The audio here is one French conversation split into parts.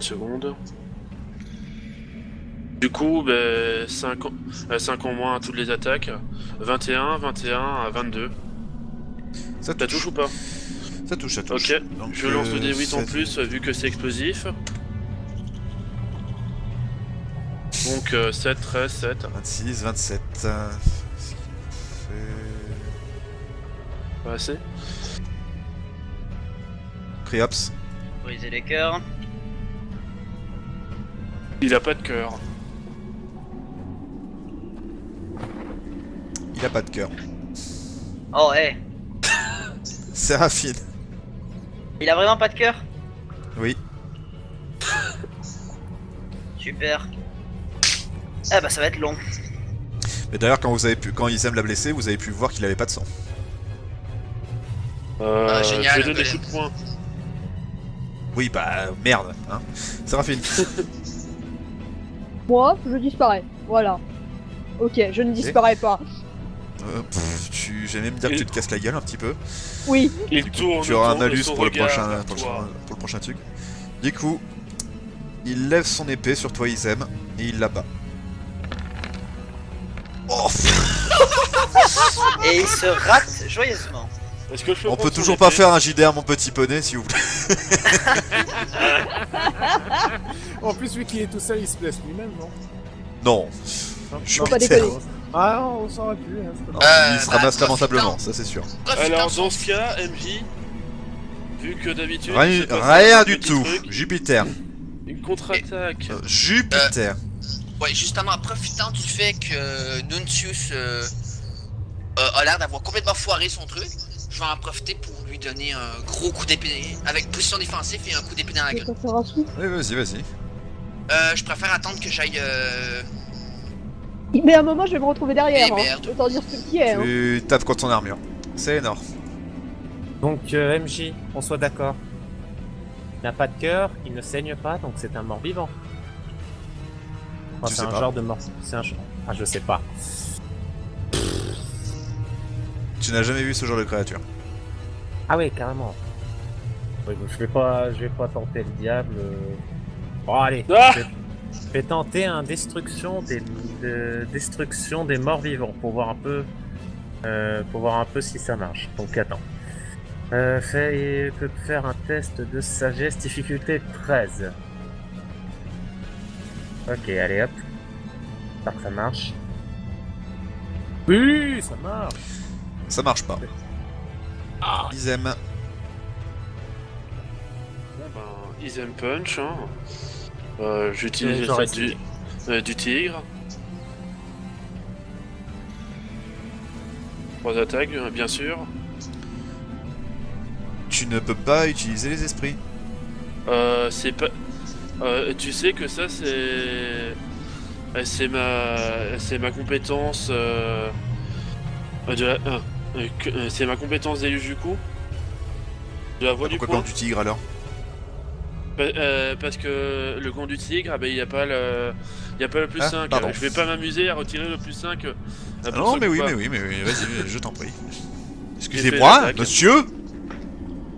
une seconde. Du coup, 5 en moins à toutes les attaques. 21, 21 à 22. Ça Ça touche ou pas? Ça touche, ça touche. Ok, Donc, je lance le D8 en 16. plus vu que c'est explosif. Donc 7, 13, 7. 26, 27. C'est... Pas assez. Criops. Briser les cœurs. Il a pas de cœur. Il a pas de cœur. Oh, hé. Séraphine. Il a vraiment pas de cœur? Oui. Super. Ah bah ça va être long. Mais d'ailleurs, quand Isem l'a blessé, vous avez pu voir qu'il avait pas de sang. Génial, je vais donner des Colin. coups de poing. Oui, bah merde, hein. Séraphine. Moi, je disparais. Voilà. Ok, je ne disparais pas. J'aime même dire que tu te casses la gueule un petit peu. Oui. Il tourne. Tu auras un tourne malus son pour le, regard prochain, vers pour, toi. le prochain truc. Du coup, il lève son épée sur toi, Isem, et il la bat. Oh, Et il se rate joyeusement. Est-ce que je peux on prendre peut son toujours pas épée faire un JDR, mon petit poney, s'il vous plaît. En plus, vu qu'il est tout seul, il se blesse lui-même, non? Non. Non, Je suis non. Pas Jupiter. déconner. Ah non, on s'en va plus. Hein, c'est pas Non, grave. il se ramasse lamentablement, ça c'est sûr. Alors dans ce cas, MJ, vu que d'habitude... Rien, il se passe rien un du petit tout. truc, Jupiter. une contre-attaque. Jupiter. Ouais, justement, profitant du fait que Nuncius a l'air d'avoir complètement foiré son truc, je vais en profiter pour lui donner un gros coup d'épée avec position défensive et un coup d'épée dans la Je gueule. vais pas faire un sou. Oui, vas-y, vas-y. Je préfère attendre que j'aille. Mais à un moment, je vais me retrouver derrière. Eh Hein. merde. Autant dire ce qui est. Hein. Tu tapes contre son armure. C'est énorme. Donc, MJ, on soit d'accord. Il n'a pas de cœur, il ne saigne pas, donc c'est un mort-vivant. Enfin, Tu c'est sais un pas. genre de mort. C'est un. Ah, je sais pas. Tu n'as jamais vu ce genre de créature. Ah ouais, carrément. Ouais, je vais pas tenter le diable. Bon, allez. Ah Je vais tenter un destruction des morts vivants pour voir un peu si ça marche. Donc attends. Peut faire un test de sagesse difficulté 13. Ok, allez hop. J'espère que ça marche. Oui, ça marche. Ça marche pas. Isem. Bon, Isem Punch, hein. J'utilise J'aurais du tigre. 3 attaques, bien sûr. Tu ne peux pas utiliser les esprits. C'est pas... tu sais que ça, c'est ma compétence... c'est ma compétence des Yujuku. De la voix du Pourquoi point. quand du tigre alors? Parce que le gant du tigre, il n'y a pas le plus Ah, 5. pardon. Je vais pas m'amuser à retirer le plus 5. Ah non, mais oui, vas-y, je t'en prie. J'ai fait Excusez-moi, l'attaque. monsieur.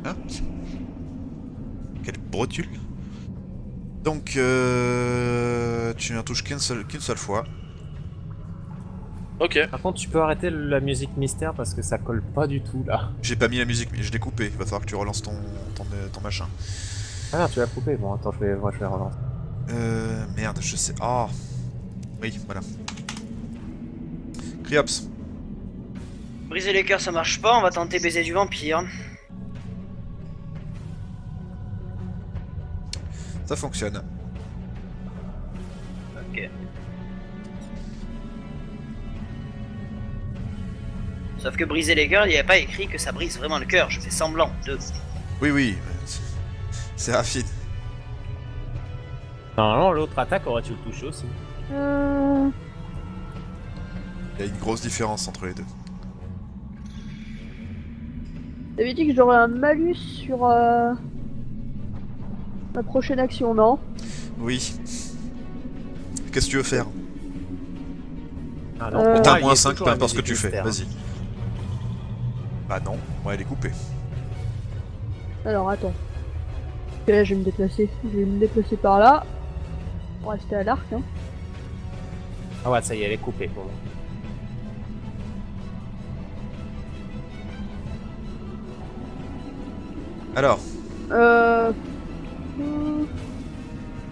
Hein? Quelle brotule. Donc, tu n'en touches qu'une seule fois. Ok. Par contre, tu peux arrêter la musique mystère parce que ça colle pas du tout là. J'ai pas mis la musique, mais je l'ai coupé. Il va falloir que tu relances ton machin. Ah non, tu l'as coupé. Bon, attends, je vais relancer. Merde, je sais. Ah. Oui, voilà. Criops. Briser les cœurs ça marche pas, on va tenter baiser du vampire. Ça fonctionne. Ok. Sauf que briser les cœurs, il n'y avait pas écrit que ça brise vraiment le cœur, je fais semblant de... Oui. C'est rapide. Normalement, l'autre attaque aurait dû le toucher aussi. Il y a une grosse différence entre les deux. T'avais dit que j'aurais un malus sur ma prochaine action, non? Oui. Qu'est-ce que tu veux faire? Ah T'as il y moins a 5, toujours peu la importe ce que musique tu fais. mystère. Vas-y. Bah non, ouais, elle est coupée. Alors attends. Ok, là, je vais me déplacer. Je vais me déplacer par là. Pour rester à l'arc, hein. Ah ouais, ça y est, elle est coupée pour moi. Alors, Hmm.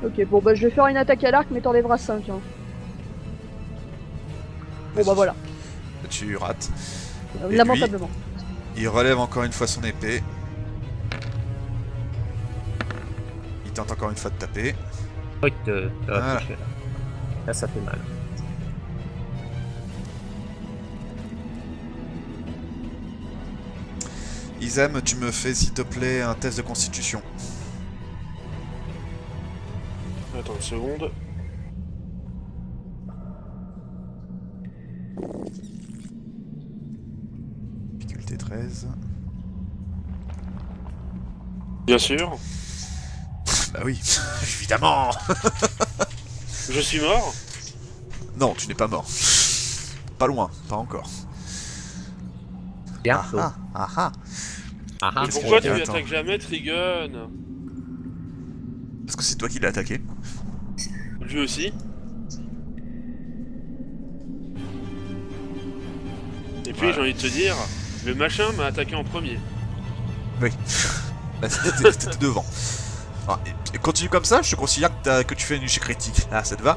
Ok, bon bah je vais faire une attaque à l'arc, mais t'enlèveras 5. Hein. Bon bah voilà, tu rates. Et lamentablement. Il relève encore une fois son épée. Il tente encore une fois de taper. Oui, te Voilà. touché, là. Là, ça fait mal. Isam, tu me fais s'il te plaît un test de constitution. Attends une seconde. Difficulté 13. Bien sûr. Bah oui, évidemment. Je suis mort. Non, tu n'es pas mort. Pas loin, pas encore. Bientôt. Ah ah, ah ah. Ah, ah. Mais Qu'est-ce que pourquoi j'ai tu dit? lui attaques jamais, Trigun? Parce que c'est toi qui l'as attaqué. Lui aussi. Et puis Voilà. j'ai envie de te dire, le machin m'a attaqué en premier. Oui. Là, t'étais devant. Ah, et continue comme ça, je te considère que tu fais une échec critique. Ah, ça te va?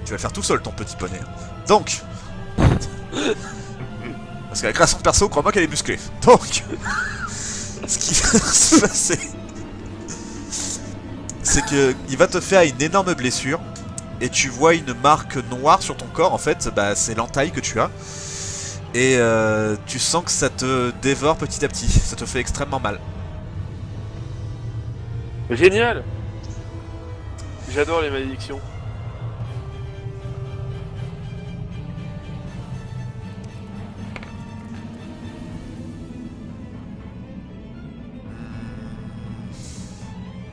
Tu vas le faire tout seul, ton petit poney. Donc... Parce qu'avec la création de perso, crois-moi qu'elle est musclée. Donc... Ce qui va se passer... C'est que il va te faire une énorme blessure. Et tu vois une marque noire sur ton corps. En fait, bah, c'est l'entaille que tu as. Et tu sens que ça te dévore petit à petit. Ça te fait extrêmement mal. Génial. J'adore les malédictions.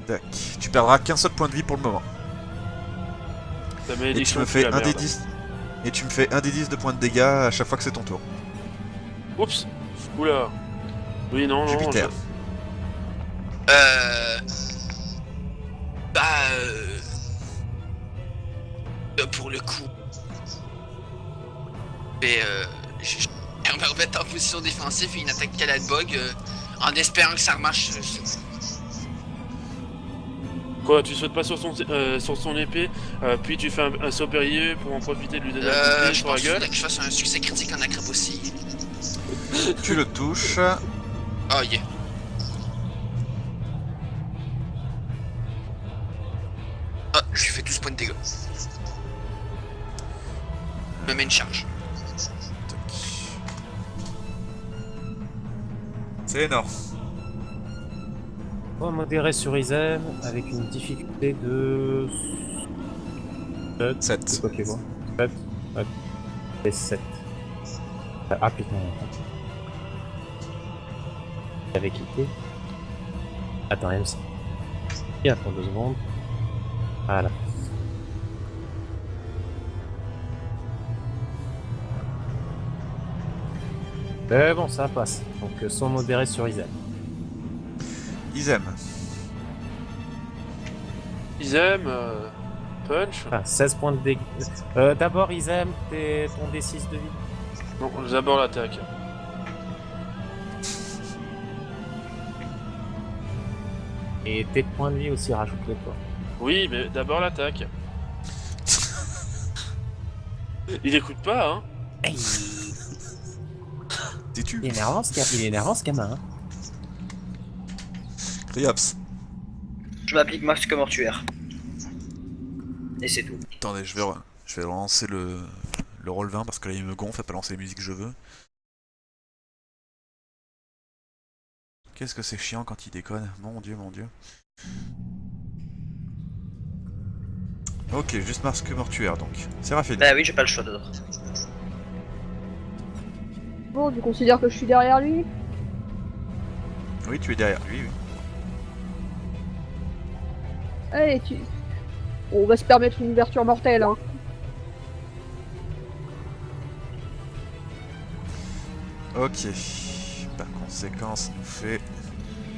Tac. Tu perdras qu'un seul point de vie pour le moment. Ta Et tu malédiction me pue fais la un des merde. 10. Et tu me fais un des 10 de points de dégâts à chaque fois que c'est ton tour. Oups. Oula. Oui, non, non. Jupiter. Bah. Pour le coup. Mais je vais me remettre en position défensive et une attaque à la bug en espérant que ça remarche. Quoi, tu sautes pas sur son épée, puis tu fais un saut périlleux pour en profiter de lui donner un coup de pied Je sur la pense qu'il gueule. faudrait que je fasse un succès critique en acrobatie. Tu le touches. Oh yeah. Ah, je lui fais 12 points de dégâts. Je me mets une charge. Tac. C'est énorme. Point modéré sur Isem avec une difficulté de 7. C'est quoi qui est bon 7 et 7. Ah putain. Il avait quitté. Attends, MC. Et attends 2 secondes. Voilà. Mais bon, ça passe. Donc, son modéré sur Isem. Isem. Isem, punch. Ah, 16 points de dégâts. D'abord, Isem, ton D6 de vie. Non, d'abord l'attaque. Et tes points de vie aussi, rajoute-les toi. Oui, mais d'abord l'attaque. Il écoute pas, hein. Hey, T'es-tu? il est énervant ce gamin. Hein. Criops. Je m'applique masque mortuaire. Et c'est tout. Attendez, je vais relancer le roll 20 parce que là il me gonfle à pas lancer les musiques que je veux. Qu'est-ce que c'est chiant quand il déconne. Mon dieu, mon dieu. Ok, juste masque mortuaire donc. Séraphine. Bah oui, j'ai pas le choix d'autre. Bon, tu considères que je suis derrière lui? Oui, tu es derrière lui, oui. Allez, on va se permettre une ouverture mortelle, hein. Ok. Par conséquent, ça nous fait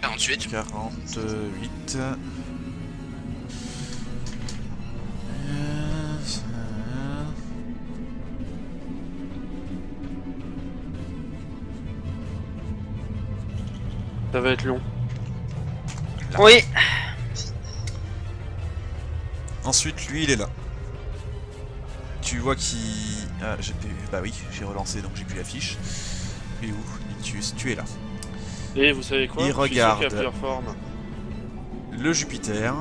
48. 48. Ça va être long. Oui. Ensuite, lui, il est là. Tu vois qu'il... Ah, bah oui, j'ai relancé, donc j'ai plus l'affiche. Tu es où, Nictus? Tu es là. Et vous savez quoi? Il Je suis sûr regarde. qu'il y a plusieurs formes. Le Jupiter.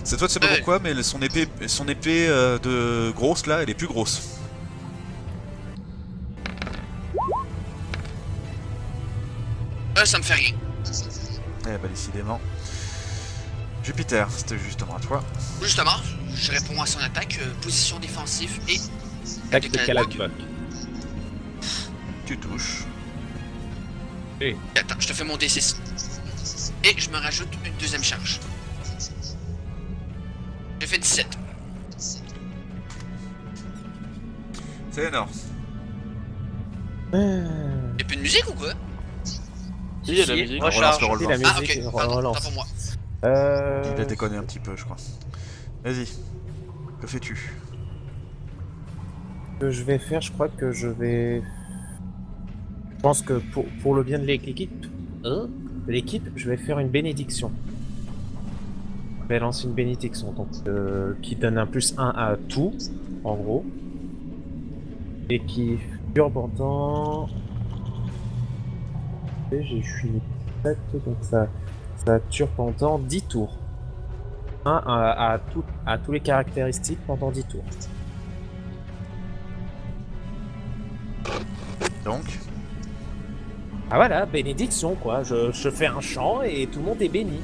C'est toi, tu sais pas pourquoi, mais son épée de grosse, là, elle est plus grosse. Ça me fait rien. Eh bah, décidément. Jupiter, c'était justement à toi. Justement, je réponds à son attaque, position défensive et... Attaque de Calabog. Tu touches. Attends, je te fais mon D6. Et je me rajoute une deuxième charge. J'ai fait 17. C'est énorme. Y'a plus de musique ou quoi? Si, il y a de la musique. On relance Recharge. le relevant. La Ah musique, ok, on pardon, relance. pas pour moi. Il a déconné un petit peu, je crois. Vas-y. Que fais-tu? Ce que je vais faire, je crois que je vais... Je pense que pour le bien de l'équipe, je vais faire une bénédiction. Je vais lancer une bénédiction, donc qui donne un +1 à tout, en gros. Et qui dure pendant... Je suis 7, donc ça dure pendant 10 tours. 1 à tous les caractéristiques pendant 10 tours. Donc, Ah voilà, bénédiction quoi, je fais un chant et tout le monde est béni.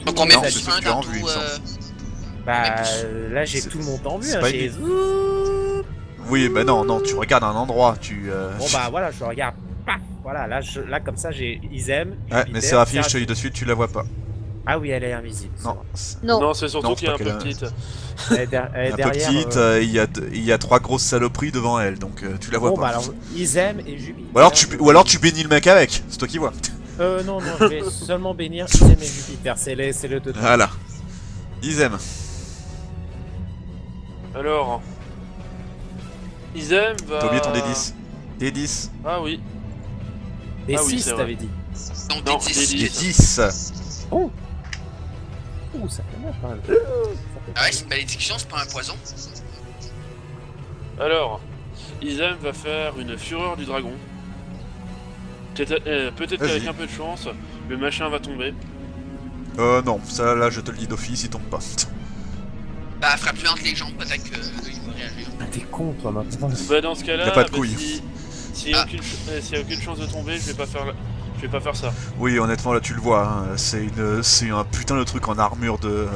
Donc on met Non, plus c'est ce 1 que tu as dans en vue, tout... il semble. Bah là j'ai c'est- tout le monde en vue, c'est hein, pas j'ai... une- oui, bah non, tu regardes un endroit, Bon bah voilà, je regarde, paf, voilà, là comme ça j'ai Isem, Ouais, mais Séraphine, je te dis de suite, tu la vois pas. Ah oui, elle est invisible. Non, Non, c'est surtout Non, qu'il y a un c'est peu pas qu'elle petite. Elle est, elle est un peu derrière... petite, il y a 3 grosses saloperies devant elle, donc tu la vois Bon pas. bah alors, Isem et Jupiter... Ou alors tu bénis le mec avec, c'est toi qui vois. non, je vais seulement bénir Isem et Jupiter, c'est le deux. Voilà. Isem. Alors... Isem va... T'as oublié ton D10. D10. Ah oui. Et Ah oui, 6 c'est vrai. t'avais dit. Donc Non, des des 10. D10. Oh ouh, ça fait mal quand même. Ça fait Ah mal. ouais, c'est une malédiction, c'est pas un poison. Alors... Isem va faire une fureur du dragon. Peut-être qu'avec Vas-y. un peu de chance, le machin va tomber. Non, ça là, je te le dis d'office, il tombe pas. Bah, frappe-lui entre les jambes, peut-être qu'il va réagir. Ah, t'es con toi maintenant. Bah dans ce cas-là, Il a pas de bah, couilles. s'il y a aucune chance de tomber, je vais pas faire ça. Oui, honnêtement, là tu le vois, hein, c'est un putain de truc en armure de...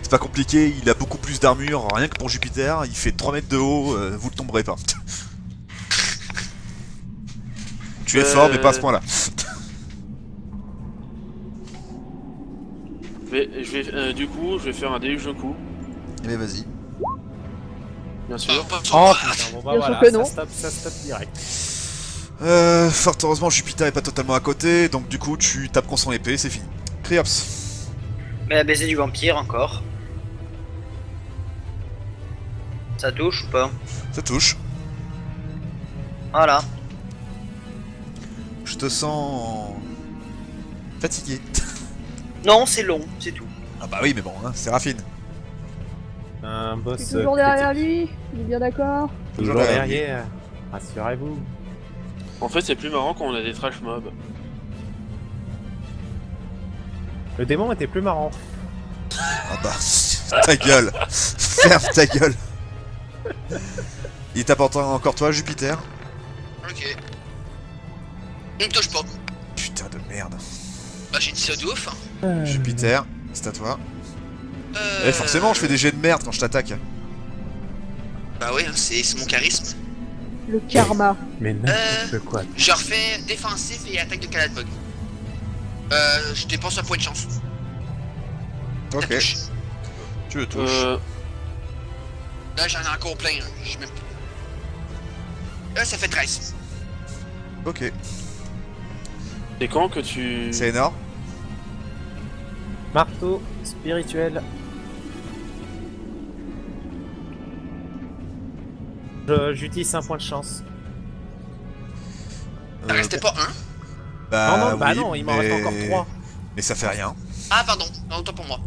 c'est pas compliqué, il a beaucoup plus d'armure, rien que pour Jupiter, il fait 3 mètres de haut, vous le tomberez pas. Tu es fort, mais pas à ce point-là. Du coup, je vais faire un déluge de coups, Eh ben vas-y. bien sûr. Pas Oh trop. putain, bon bah Bien sûr voilà, que non. ça stoppe direct. Fort heureusement, Jupiter est pas totalement à côté, donc du coup, tu tapes contre son épée, c'est fini. Criops. Mais la baiser du vampire encore. Ça touche ou pas? Ça touche. Voilà. Je te sens... fatigué. Non, c'est long, c'est tout. Ah bah oui, mais bon, hein, c'est raffine. Un Je boss... suis toujours derrière lui, il est bien d'accord. Toujours derrière. Rassurez-vous. En fait, c'est plus marrant quand on a des trash mobs. Le démon était plus marrant. Ah bah, ta gueule. Ferme ta gueule. Il tape encore toi, Jupiter. Ok. Il me touche pas. Putain de merde. Bah, j'ai dit ça de ouf. Hein. Jupiter, c'est à toi. Eh, forcément, je fais des jets de merde quand je t'attaque. Bah ouais, hein, c'est mon charisme. Le karma. Mais n'importe quoi. Je refais défensif et attaque de Caladbug. Je dépense un point de chance. Ça Ok, touche. tu le touches. Euh, Là, j'en ai encore plein. Hein. Ça fait 13. Ok. C'est quand que tu... C'est énorme. Marteau spirituel. J'utilise un point de chance. Ça restait pas 1. Bah, non, bah oui, non, il m'en reste encore 3. Mais ça fait rien. Ah, pardon. Non, autant pour moi.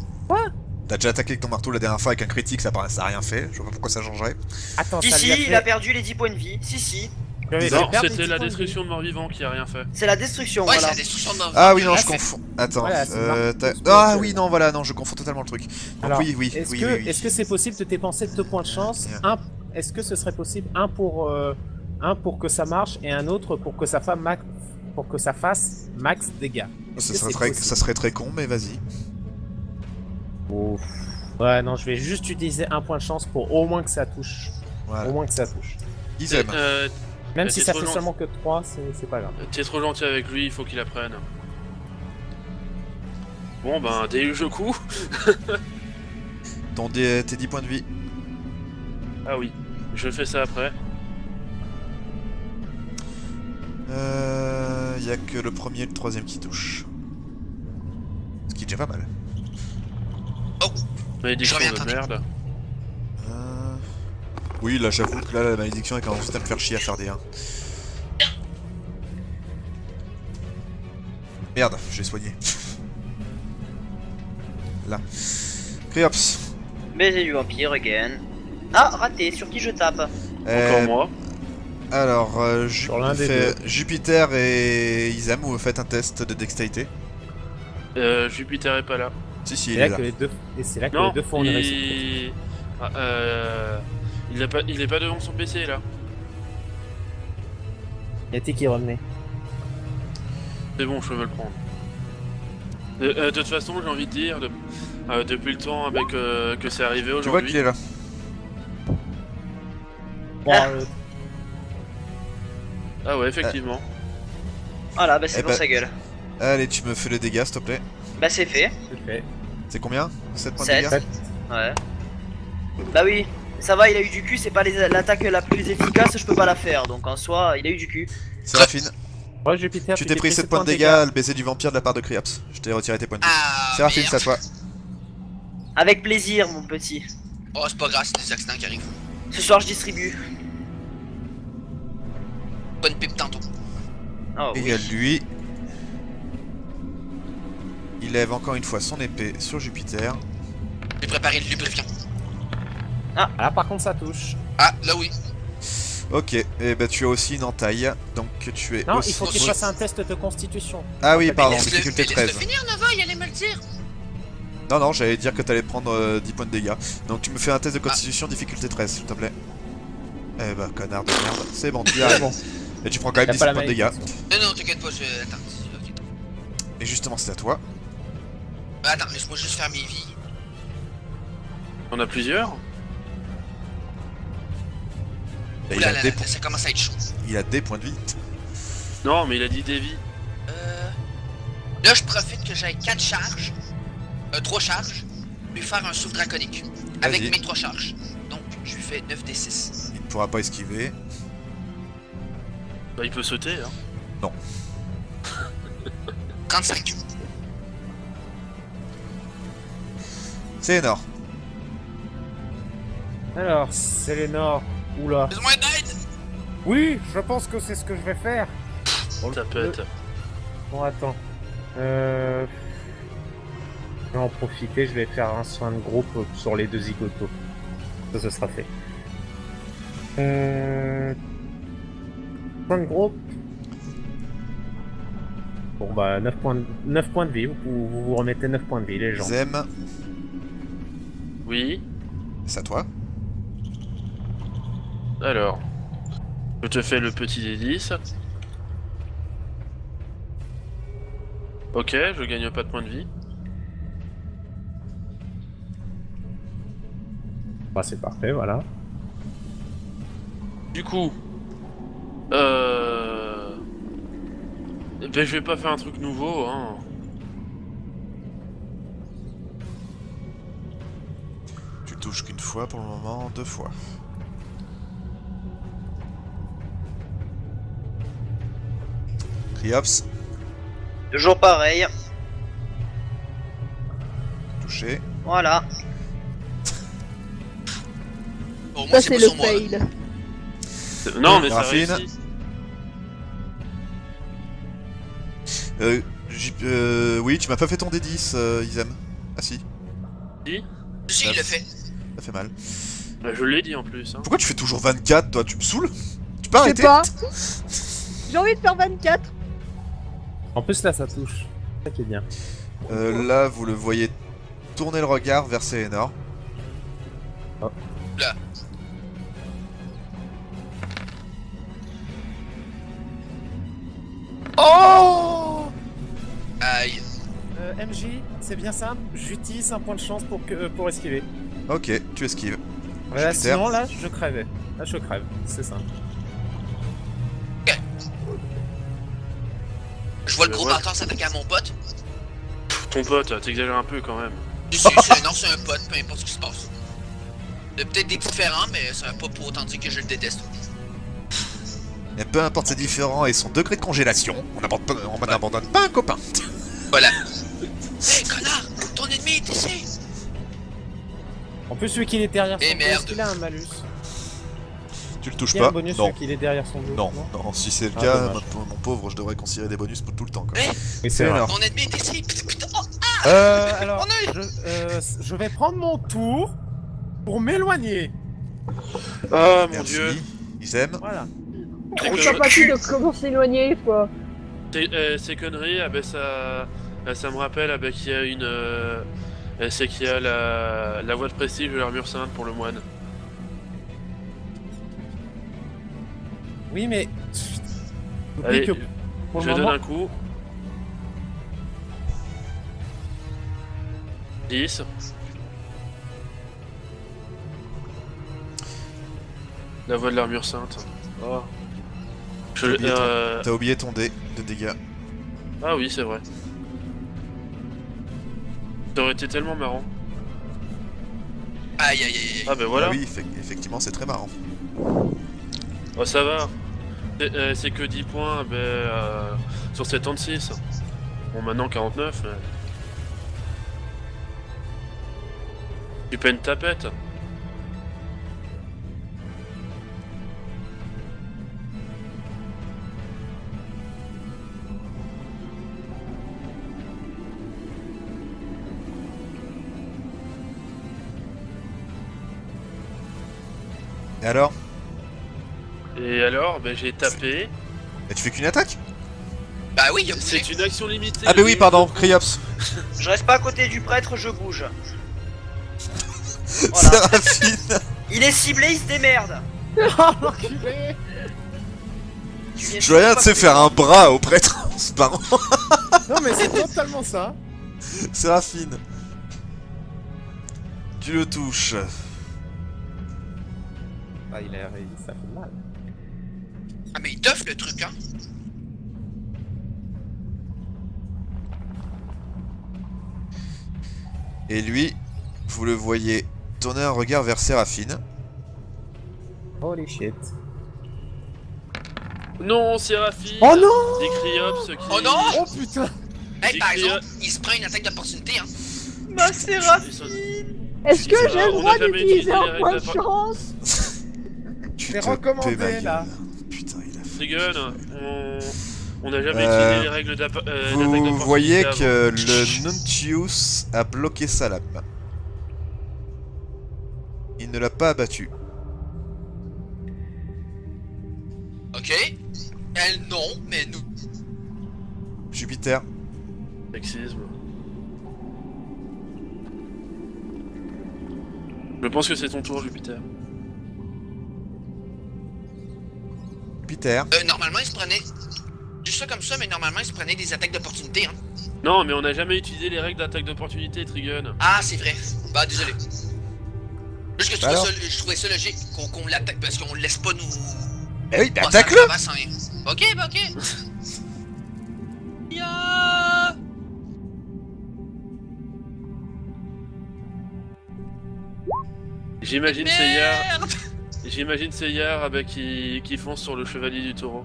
T'as déjà attaqué avec ton marteau la dernière fois avec un critique, ça a rien fait. Je vois pas pourquoi ça changerait. Attends, Si, ça si, lui a il fait... a perdu les 10 points de vie. Si, si. J'avais fait Non, perdre les c'était 10 la points de vie. destruction de mort-vivant qui a rien fait. C'est la destruction, Ouais, c'est voilà. la destruction de Ah oui, non, Là, je c'est- confonds. Attends. Voilà, c'est marteau Ah spirituel. oui, non, voilà, non, je confonds totalement le truc. Donc Alors, oui, oui, est-ce oui, que oui, oui. est-ce que c'est possible de dépenser 2 points de chance? Bien. Est-ce que ce serait possible un pour que ça marche et un autre pour que ça fasse max dégâts? Est-ce que c'est possible? Ça serait très con, mais vas-y. Ouf. Ouais, non, je vais juste utiliser un point de chance pour au moins que ça touche. Voilà. Au moins que ça touche. Ils aiment. Même si t'es ça trop fait lent. seulement que 3, c'est pas grave. T'es trop gentil avec lui, il faut qu'il apprenne. Bon ben, je coup. Tes 10 points de vie. Ah oui, je fais ça après. Y a que le premier et le troisième qui touchent. Ce qui est déjà pas mal. Malédiction Je reviens de attendez. merde. Oui, là j'avoue que là la malédiction est quand même juste à me faire chier à faire des 1. Merde, je l'ai soigné. Là. Criops. Baiser du vampire, again. Ah, raté, sur qui je tape? Encore moi. Alors, Sur l'un des Jupiter et Isam, vous faites un test de dextérité. Jupiter est pas là. Si, si, C'est il là est là. que les deux, et c'est là que Non, les deux font une réussite. Ah, il est pas devant son PC là. Il y a T qui revenait. C'est bon, je peux me le prendre. De toute façon, j'ai envie de dire, depuis le temps avec que c'est arrivé Tu vois aujourd'hui. qu'il est là. Bon, Ah. Ah ouais, effectivement. Voilà, bah c'est Eh pour ben- sa gueule. Allez, tu me fais le dégât, s'il te plaît. Bah c'est fait. c'est fait. C'est combien 7 points de 7. dégâts. Ouais. Bah oui, ça va, il a eu du cul, c'est pas l'attaque la plus efficace, je peux pas la faire. Donc en soi, il a eu du cul. Séraphine, Ouais, Jupiter, tu t'es pris 7 points de dégâts, le baiser du vampire de la part de Criops. Je t'ai retiré tes points de vie. Ah, Séraphine, merde. c'est à toi. Avec plaisir, mon petit. Oh, c'est pas grave, c'est des accidents qui arrivent. Ce soir, je distribue. Bonne pipe tantôt. Oh, Et il oui. y a lui. Il lève encore une fois son épée sur Jupiter. J'ai préparé le lubrifiant. Ah, là par contre ça touche. Ah, là oui. Ok, et bah tu as aussi une entaille, donc tu es Non, aussi... il faut qu'il fasse un test de constitution. Ah oui, pardon, Laisse-le difficulté laisse-le 13. finir, Nova, il allait me le dire. Non, non, j'allais dire que t'allais prendre 10 points de dégâts. Donc tu me fais un test de constitution, difficulté 13, s'il te plaît. Eh bah, connard de merde. C'est bon, tu y arrives. Et tu prends quand même T'as 10 pas la points de dégâts. malédiction. Non, non, t'inquiète pas, je... Attends, ok. Et justement, c'est à toi. Attends, laisse-moi juste faire mes vies. On a plusieurs. Et Oula, là, là, ça commence à être chaud. il a des points de vie. Non, mais il a dit des vies. Là, je profite que j'ai 4 charges. 3 charges. Lui faire un souffle draconique. Avec Vas-y. mes 3 charges. Donc, je lui fais 9d6. Il ne pourra pas esquiver. Bah, il peut sauter, hein. 35. C'est énorme. Alors, Sélénor. Oula. Besoin d'aide. Oui, je pense que c'est ce que je vais faire. Ça pète. Bon, attends. Je vais en profiter, je vais faire un soin de groupe sur les deux zigotos. Ça, ce sera fait. Soin de groupe. Bon bah 9 points de vie, vous remettez 9 points de vie les gens. Zem, Oui. c'est à toi. Alors. Je te fais le petit D10. Ok, je gagne pas de points de vie. Bah c'est parfait, voilà. Du coup, ben, je vais pas faire un truc nouveau, hein. Tu touches qu'une fois pour le moment, 2 fois. Criops, Toujours pareil. touché. Voilà. Bon, moi, Ça, c'est c'est pas le sur moi. fail. Non, mais ça Raffine. réussit. Oui, tu m'as pas fait ton D10, Isem. Ah si, Si, il le fait. ça fait mal. Bah, je l'ai dit en plus. Hein. Pourquoi tu fais toujours 24, toi? Tu me saoules? Tu peux Je sais arrêter? pas. J'ai envie de faire 24. En plus, là, ça touche. C'est ça qui est bien. Là, vous le voyez tourner le regard vers Sélénor. Là. Oh Aïe. MJ, c'est bien simple. J'utilise un point de chance pour esquiver. Ok, tu esquives. Voilà, Jupiter. sinon, là, je crèvais. Là, je crève. C'est simple. Je vois le gros Ouais. bâtard s'attaquer à mon pote. Ton pote, t'exagères un peu quand même. Non, c'est un pote, peu importe ce qui se passe. C'est peut-être des différents, mais ça va pas pour autant dire que je le déteste. Mais peu importe ses différents et son degré de congélation, on n'abandonne pas un copain. Voilà. Hé, connard! Ton ennemi est ici! En plus, celui qui est derrière son Eh, dos, merde. est-ce qu'il a un malus? Tu le touches Il y a un pas? bonus Non. celui qui est derrière son dos? Non, non, si c'est le Ah, cas, dommage. mon pauvre, je devrais considérer des bonus pour tout le temps. Quoi. Hé! Oui, c'est vrai. Ton ennemi est ici! Putain, oh, Alors, On je vais prendre mon tour pour m'éloigner. Ah mon Merci. dieu. Isem. Voilà. C'est Trop que- sympathique de comment s'éloigner, quoi. Ces conneries, ah ben ça me rappelle ah ben, qu'il y a une. C'est qu'il y a la voie de prestige de l'armure sainte pour le moine. Oui, mais... Oublie Allez, que pour je le donne moment... un coup. 10. La voie de l'armure sainte. Oh. T'as oublié, T'as oublié ton dé de dégâts. Ah oui, c'est vrai. Ça aurait été tellement marrant. aïe aïe aïe. Ah ben voilà. Ah oui, effectivement, c'est très marrant. Oh ça va. C'est que 10 points sur 76. Bon maintenant 49. Tu paies une tapette. Et alors? Et alors, ben j'ai tapé. Et tu fais qu'une attaque? Bah oui, il a C'est une action limitée. Ah bah oui, pardon, Criops. Je reste pas à côté du prêtre, je bouge. Voilà. Séraphine. Il est ciblé, il se démerde. Oh, l'enculé! Tu viens Je vois rien, pas tu sais, plus faire loin. un bras au prêtre en se barrant. Non, mais c'est totalement ça. Séraphine. Tu le touches. Ah, ça fait mal. Ah, mais il teuf le truc, hein. Et lui, vous le voyez tourner un regard vers Séraphine. Holy shit. Non, Séraphine. Oh non! Des Criops qui. Oh non! Oh putain! Hey, par J'ai exemple, crié- il se prend une attaque d'opportunité, hein. Ma Séraphine. Est-ce que Ça j'ai va, le on droit a jamais d'utiliser utilisé un les point de règles chance? Tu C'est te recommandé, paies ma gueule. là. Putain, il a fait. Trigun, on n'a jamais Euh, utilisé les règles d'attaque Vous d'opportunité voyez avant. que le Nuntius a bloqué sa lame. Il ne l'a pas abattu. Ok. Elle, non, mais nous. Jupiter. Sexisme. Je pense que c'est ton tour, Jupiter. Jupiter. Normalement, il se prenait. Juste ça comme ça, mais normalement, il se prenait des attaques d'opportunité, hein. Non, mais on n'a jamais utilisé les règles d'attaque d'opportunité, Trigun. Ah, c'est vrai. Bah, désolé. Juste que je Bah trouvais, alors je trouvais ça logique qu'on l'attaque parce qu'on le laisse pas nous. Eh oui, bah passer à attaque-le! travers sans rien. Ok, bah ok. Ya. J'imagine Seyar. Merde. J'imagine Seyar qui fonce sur le chevalier du taureau.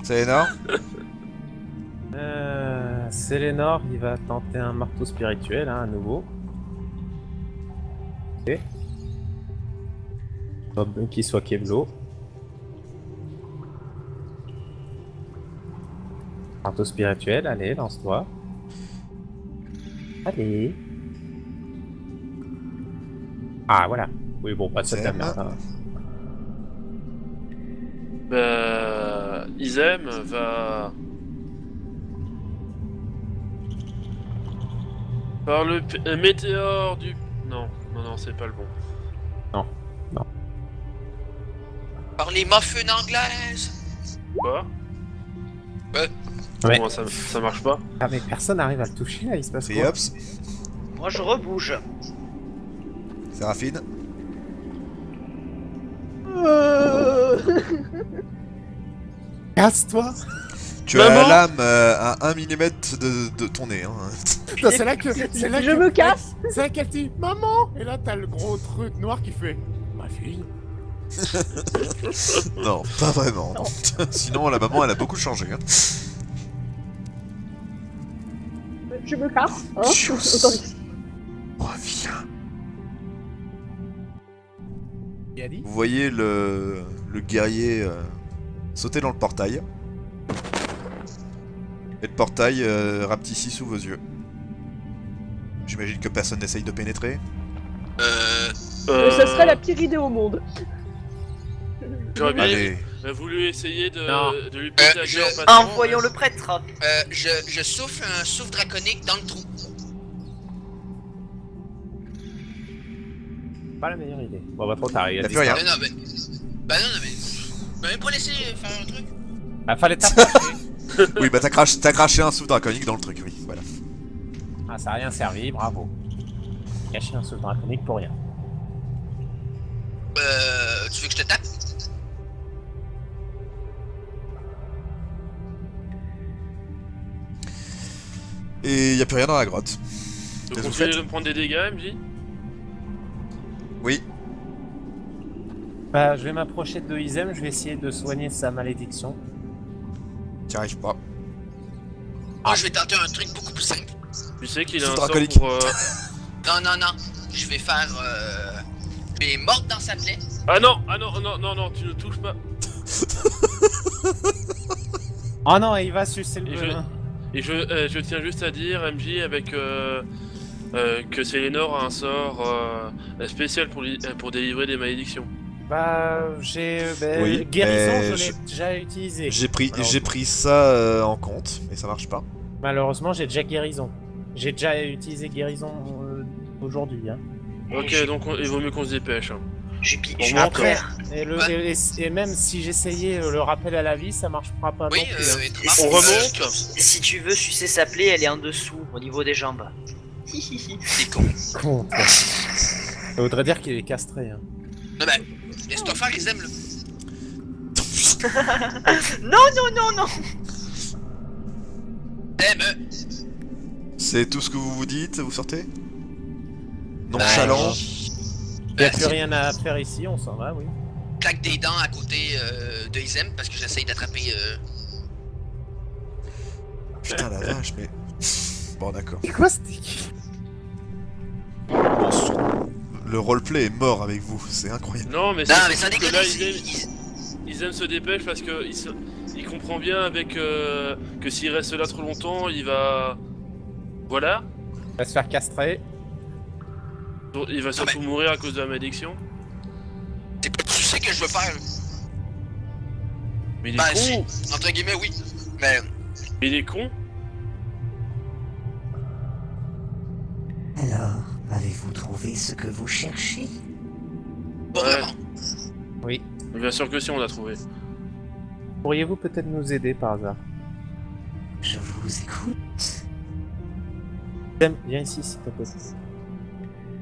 C'est énorme. Sélénor, il va tenter un marteau spirituel, hein, à nouveau. Ok. Qu'il soit Keblo. Marteau spirituel, allez, lance-toi. Allez. Ah, voilà. Oui, bon, pas de cette Isem. merde. Hein. Isem va... Par le météore du... Non, c'est pas le bon. Par les muffins anglaises. Quoi? Ouais. Comment ça marche pas? Ah, mais personne n'arrive à le toucher là, il se passe quoi? Triops, Moi je rebouge. Séraphine. Casse-toi! Tu as Maman la lame à 1 mm de ton nez. Hein. Putain, c'est là que. C'est là Je que- me casse. C'est là qu'elle dit Maman! Et là, t'as le gros truc noir qui fait Ma fille. Non, pas vraiment. non. Sinon, la maman, elle a beaucoup changé. Hein. Je me casse. Hein. Tchuss. Autant dire. Reviens. Il a dit Vous voyez le guerrier sauter dans le portail. Et le portail rapetissit sous vos yeux. J'imagine que personne n'essaye de pénétrer. Ça serait la pire idée au monde. J'aurais bien Allez. voulu essayer Non. de lui péter la je- gueule en passant. Envoyons le prêtre. Je souffle un souffle draconique dans le trou. Pas la meilleure idée. Bon, bah, trop tard, il a T'as dit plus ça. rien. Non, mais... Bah non, mais... même pas laisser faire un truc. Bah, fallait t'approcher. Oui, bah t'as craché un souffle draconique dans le truc, oui. Voilà. Ah, ça a rien servi, bravo. Cacher un souffle draconique pour rien. Tu veux que je te tape? Et y a plus rien dans la grotte. Tu Qu'est-ce que vous continues faites de me prendre des dégâts, MJ? Oui. Bah, je vais m'approcher de Isem, je vais essayer de soigner sa malédiction. T'y arrives pas. Moi, je vais tenter un truc beaucoup plus simple. Tu sais qu'il a C'est un sort draconique. pour... Non. Je vais faire... Je vais mordre dans sa plaie. Ah non, tu ne touches pas. Oh non, il va sucer le Et venin. Et je tiens juste à dire, MJ, avec que Sélénor a un sort spécial pour délivrer des malédictions. Bah, j'ai... Oui, guérison, mais je l'ai déjà utilisé. J'ai pris Malheureusement. ça en compte, mais ça marche pas. Malheureusement, j'ai déjà guérison. J'ai déjà utilisé guérison aujourd'hui. Hein. Ok, donc il vaut mieux qu'on se dépêche. Hein. Je Bon, suis moi, à après- terre. Et même si j'essayais le rappel à la vie, ça marchera pas Oui, non plus. Hein. On remonte. Si tu veux sucer sa plaie, elle est en dessous, au niveau des jambes. C'est con. Con, toi. Ça voudrait dire qu'il est castré. Hein. Non, mais... Laisse-toi faire, ils aiment le... Non. Eh ben... C'est tout ce que vous vous dites, vous sortez Bah, Nonchalant. Il n'y a plus rien à faire ici, on s'en va, oui. claque des dents à côté de Isem parce que j'essaye d'attraper... Putain la vache, mais... Bon d'accord. C'est quoi c'était qui? Bon, le roleplay est mort avec vous, c'est incroyable. Non, mais Non, mais surtout ça que déconne, là, ils- Isem se dépêche parce que il comprend bien avec que s'il reste là trop longtemps, il va... Voilà. Il va se faire castrer. Il va surtout mourir à cause de la malédiction. Tu sais que je veux faire... Mais il est Bah con. si, entre guillemets oui. Mais... Mais il est con. Alors, avez-vous trouvé ce que vous cherchez? Pas Ouais. vraiment. Oui. Bien sûr que si, on l'a trouvé. Pourriez-vous peut-être nous aider par hasard? Je vous écoute. Isem, viens ici s'il te plaît.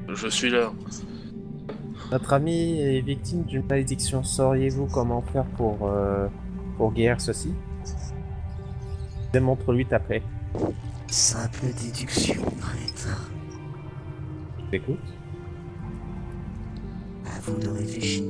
Je suis là. Notre ami est victime d'une malédiction. Sauriez-vous comment faire pour guérir ceci? Démontre-lui ta plaie. Simple déduction, prêtre. Écoute. À vous de réfléchir.